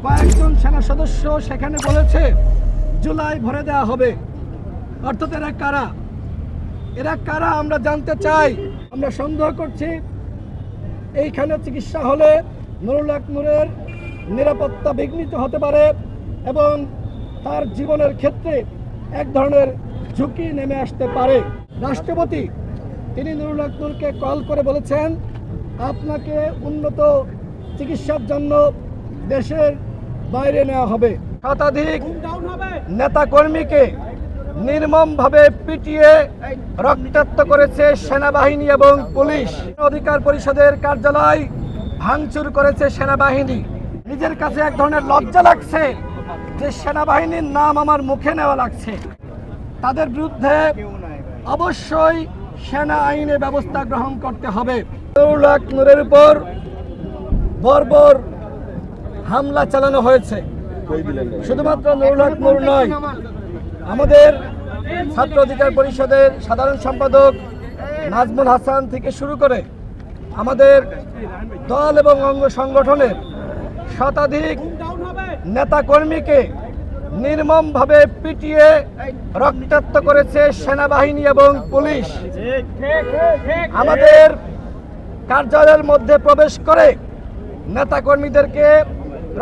কয়েকজন সেনা সদস্য সেখানে বলেছে জুলাই ভরে দেওয়া হবে। অর্থাৎ এরা কারা আমরা জানতে চাই। আমরা সন্দেহ করছি এইখানে চিকিৎসা হলে নুরুল হক নূরের নিরাপত্তা বিঘ্নিত হতে পারে এবং তার জীবনের ক্ষেত্রে এক ধরনের ঝুঁকি নেমে আসতে পারে। রাষ্ট্রপতি তিনি নুরুল হক নূরকে কল করে বলেছেন আপনাকে উন্নত চিকিৎসার জন্য দেশের বাইরে নেওয়া হবে। শতাধিক নেতাকর্মীকে নির্মমভাবে পিটিয়ে রক্তাক্ত করেছে সেনাবাহিনী এবং পুলিশ। অধিকার পরিষদের কার্যালয় ভাঙচুর করেছে সেনাবাহিনী। নিজের কাছে এক ধরনের লজ্জা লাগছে যে সেনাবাহিনীর নাম আমার মুখে নেওয়া লাগছে। তাদের বিরুদ্ধে অবশ্যই সেনা আইনে ব্যবস্থা গ্রহণ করতে হবে। নুরুল হক নূরের উপর বর্বর হামলা চালানো হয়েছে। শুধুমাত্র নুরুল হক নূর নয়, আমাদের ছাত্র অধিকার পরিষদের সাধারণ সম্পাদক নাজমুল হাসান থেকে শুরু করে আমাদের দল এবং অঙ্গ সংগঠনের শতাধিক নেতাকর্মীকে নির্মমভাবে পিটিয়ে রক্তাক্ত করেছে সেনাবাহিনী এবং পুলিশ। আমাদের কার্যালয়ের মধ্যে প্রবেশ করে নেতাকর্মীদেরকে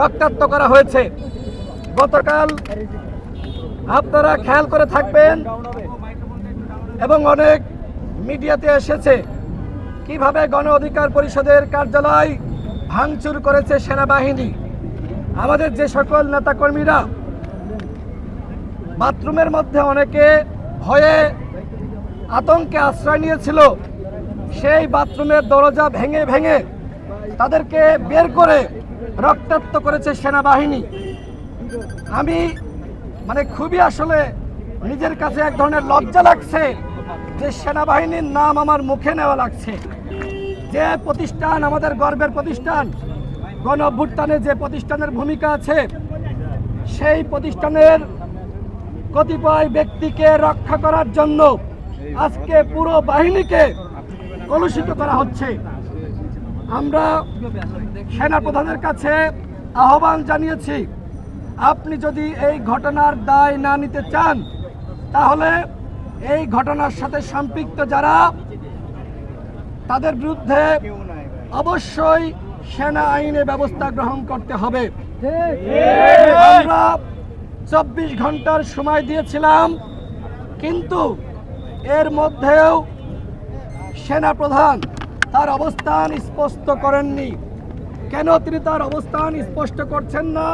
রক্তাক্ত করা হয়েছে। গতকাল আপনারা খেয়াল করে থাকবেন এবং অনেক মিডিয়াতে এসেছে কিভাবে গণ অধিকার পরিষদের কার্যালয় ভাঙচুর করেছে সেনাবাহিনী। আমাদের যে সকল নেতাকর্মীরা বাথরুমের মধ্যে অনেকে ভয়ে আতঙ্কে আশ্রয় নিয়েছিল, সেই বাথরুমের দরজা ভেঙে ভেঙে তাদেরকে বের করে রক্তাক্ত করেছে সেনাবাহিনী। আমি খুবই আসলে নিজের কাছে এক ধরনের লজ্জা লাগছে যে সেনাবাহিনীর নাম আমার মুখে নেওয়া লাগছে। যে প্রতিষ্ঠান আমাদের গর্বের প্রতিষ্ঠান, গণ অভ্যুত্থানে যে প্রতিষ্ঠানের ভূমিকা আছে, সেই প্রতিষ্ঠানের কতিপয় ব্যক্তিকে রক্ষা করার জন্য আজকে পুরো বাহিনীকে কলুষিত করা হচ্ছে। আমরা সেনাপ্রধানের কাছে আহ্বান জানিয়েছি, আপনি যদি এই ঘটনার দায় না নিতে চান তাহলে এই ঘটনার সাথে সম্পৃক্ত যারা তাদের বিরুদ্ধে অবশ্যই সেনা আইনে ব্যবস্থা গ্রহণ করতে হবে। আমরা 24 ঘন্টার সময় দিয়েছিলাম, কিন্তু এর মধ্যেও সেনাপ্রধান তার অবস্থান স্পষ্ট করেননি। কেন তিনি তার অবস্থান স্পষ্ট করছেন না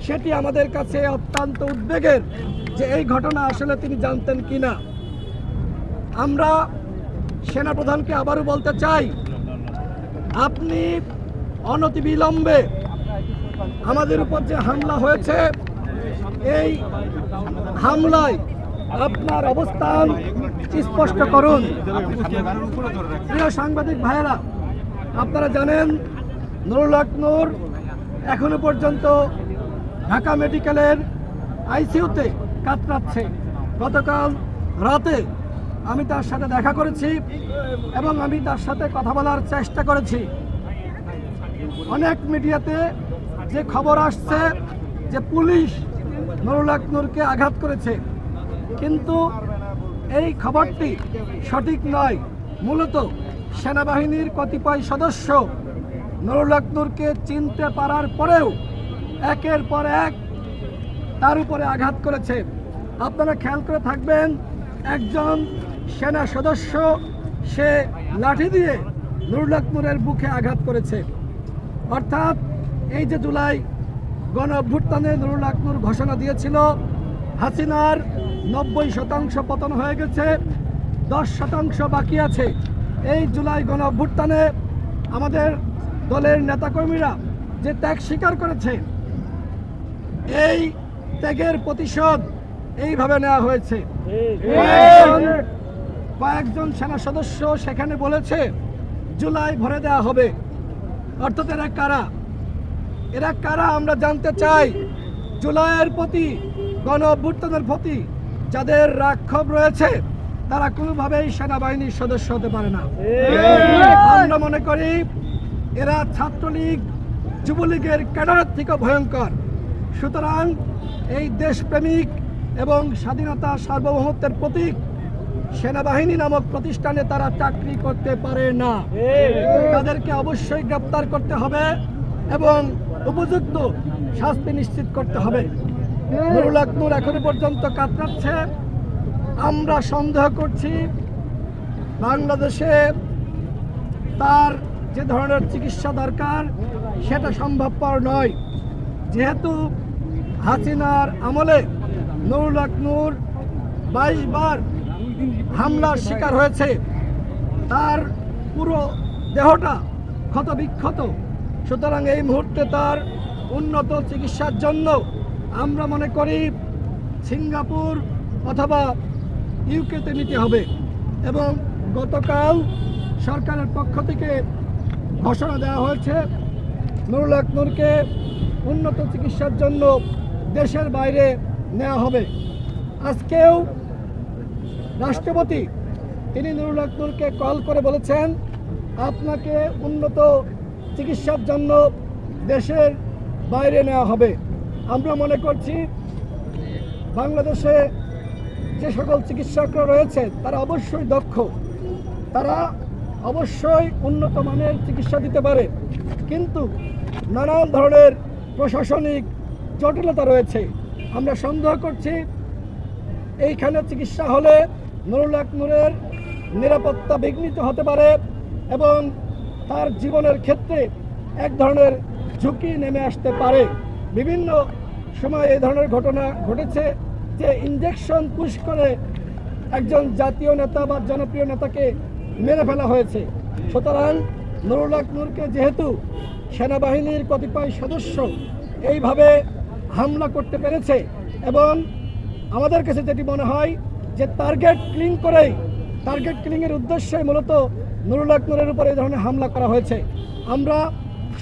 সেটি আমাদের কাছে অত্যন্ত উদ্বেগের, যে এই ঘটনা আসলে তিনি জানতেন কিনা। আমরা সেনাপ্রধানকে আবারও বলতে চাই, আপনি অনতিবিলম্বে আমাদের উপর যে হামলা হয়েছে, এই হামলায় আপনার অবস্থান স্পষ্ট করুন। প্রিয় সাংবাদিক ভাইয়েরা, আপনারা জানেন নুরুল হক নূর এখনো পর্যন্ত ঢাকা মেডিকেলের আইসিইউতে কাতরাচ্ছে। গতকাল রাতে আমি তার সাথে দেখা করেছি এবং আমি তার সাথে কথা বলার চেষ্টা করেছি। অনেক মিডিয়াতে যে খবর আসছে যে পুলিশ নুরুল হক নূরকে আঘাত করেছে, কিন্তু এই খবরটি সঠিক নয়। মূলত সেনাবাহিনীর কতিপয় সদস্য নুরুল হক নূরকে চিনতে পারার পরেও একের পর এক তার উপরে আঘাত করেছে। আপনারা খেয়াল করে থাকবেন, একজন সেনা সদস্য সে লাঠি দিয়ে নুরুল হক নূরের বুকে আঘাত করেছে। অর্থাৎ এই যে জুলাই গণ অভ্যুত্থানে নুরুল হক নূর ঘোষণা দিয়েছিল হাসিনার 90% পতন হয়ে গেছে, 10% বাকি আছে। এই জুলাই গণ অভ্যুত্থানে আমাদের দলের নেতাকর্মীরা যে ত্যাগ স্বীকার করেছে, এই ত্যাগের প্রতিশোধ এইভাবে নেওয়া হয়েছে। কয়েকজন সেনা সদস্য সেখানে বলেছে জুলাই ভরে দেওয়া হবে। অর্থাৎ এরা কারা আমরা জানতে চাই। জুলাইয়ের প্রতি, গণ অভ্যুত্থানের প্রতি যাদের রাগ-ক্ষোভ রয়েছে তারা কোনোভাবেই সেনাবাহিনীর সদস্য হতে পারে না। আমরা মনে করি এরা ছাত্রলীগ যুবলীগের ক্যাডারের থেকে ভয়ঙ্কর। সুতরাং এই দেশপ্রেমিক এবং স্বাধীনতা সার্বভৌমত্বের প্রতীক সেনাবাহিনী নামক প্রতিষ্ঠানে তারা চাকরি করতে পারে না। তাদেরকে অবশ্যই গ্রেপ্তার করতে হবে এবং উপযুক্ত শাস্তি নিশ্চিত করতে হবে। নুরুল হক নূর এখনো পর্যন্ত কাতরাচ্ছে। আমরা সন্দেহ করছি বাংলাদেশে তার যে ধরনের চিকিৎসা দরকার সেটা সম্ভবপর নয়, যেহেতু হাসিনার আমলে নুরুল হক নূর 22 বার হামলার শিকার হয়েছে। তার পুরো দেহটা ক্ষত বিক্ষত। সুতরাং এই মুহূর্তে তার উন্নত চিকিৎসার জন্য আমরা মনে করি সিঙ্গাপুর অথবা ইউকেতে নিতে হবে। এবং গতকাল সরকারের পক্ষ থেকে ঘোষণা দেওয়া হয়েছে নুরুল হক নূরকে উন্নত চিকিৎসার জন্য দেশের বাইরে নেওয়া হবে। আজকেও রাষ্ট্রপতি তিনি নুরুল হক নূরকে কল করে বলেছেন আপনাকে উন্নত চিকিৎসার জন্য দেশের বাইরে নেওয়া হবে। আমরা মনে করছি বাংলাদেশে যে সকল চিকিৎসকরা রয়েছে তারা অবশ্যই দক্ষ, তারা অবশ্যই উন্নত মানের চিকিৎসা দিতে পারে, কিন্তু নানান ধরনের প্রশাসনিক জটিলতা রয়েছে। আমরা সন্দেহ করছি এইখানে চিকিৎসা হলে নুরুল হক নূরের নিরাপত্তা বিঘ্নিত হতে পারে এবং তার জীবনের ক্ষেত্রে এক ধরনের ঝুঁকি নেমে আসতে পারে। বিভিন্ন সময় এই ধরনের ঘটনা ঘটেছে যে ইঞ্জেকশন পুশ করে একজন জাতীয় নেতা বা জনপ্রিয় নেতাকে মেরে ফেলা হয়েছে। সুতরাং নুরুল হক নূরকে যেহেতু সেনাবাহিনীর কতিপয় সদস্য এইভাবে হামলা করতে পেরেছে এবং আমাদের কাছে যেটি মনে হয় যে টার্গেট কিলিংয়ের উদ্দেশ্যে মূলত নুরুল হক নূরের উপর এই ধরনের হামলা করা হয়েছে। আমরা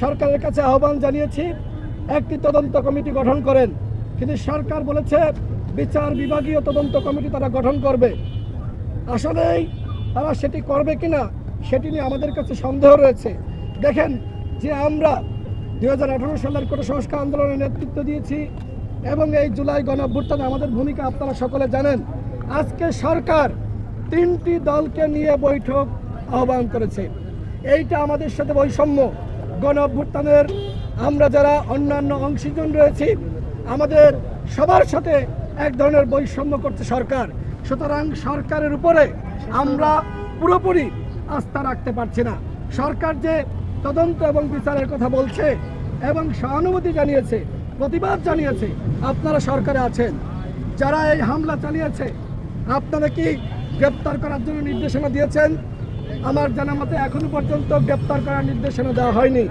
সরকারের কাছে আহ্বান জানিয়েছি একটি তদন্ত কমিটি গঠন করেন, কিন্তু সরকার বলেছে বিচার বিভাগীয় তদন্ত কমিটি তারা গঠন করবে। আসলেই তারা সেটি করবে কিনা সেটি নিয়ে আমাদের কাছে সন্দেহ রয়েছে। দেখেন যে আমরা 2018 সালের কোটা সংস্কার আন্দোলনের নেতৃত্ব দিয়েছি এবং এই জুলাই গণঅভ্যুত্থানে আমাদের ভূমিকা আপনারা সকলে জানেন। আজকে সরকার 3টি দলকে নিয়ে বৈঠক আহ্বান করেছে। এইটা আমাদের সাথে বৈষম্য। গণঅভ্যুত্থানের আমরা যারা অন্যান্য অংশীজন রয়েছি আমাদের সবার সাথে এক ধরনের বৈষম্য করছে সরকার। সুতরাং সরকারের উপরে আমরা পুরোপুরি আস্থা রাখতে পারছি না। সরকার যে তদন্ত এবং বিচারের কথা বলছে এবং সহানুভূতি জানিয়েছে, প্রতিবাদ জানিয়েছে, আপনারা সরকারে আছেন, যারা এই হামলা চালিয়েছে আপনারা কি গ্রেপ্তার করার জন্য নির্দেশনা দিয়েছেন? আমার জানা মতে এখনো পর্যন্ত গ্রেপ্তার করার নির্দেশনা দেওয়া হয়নি।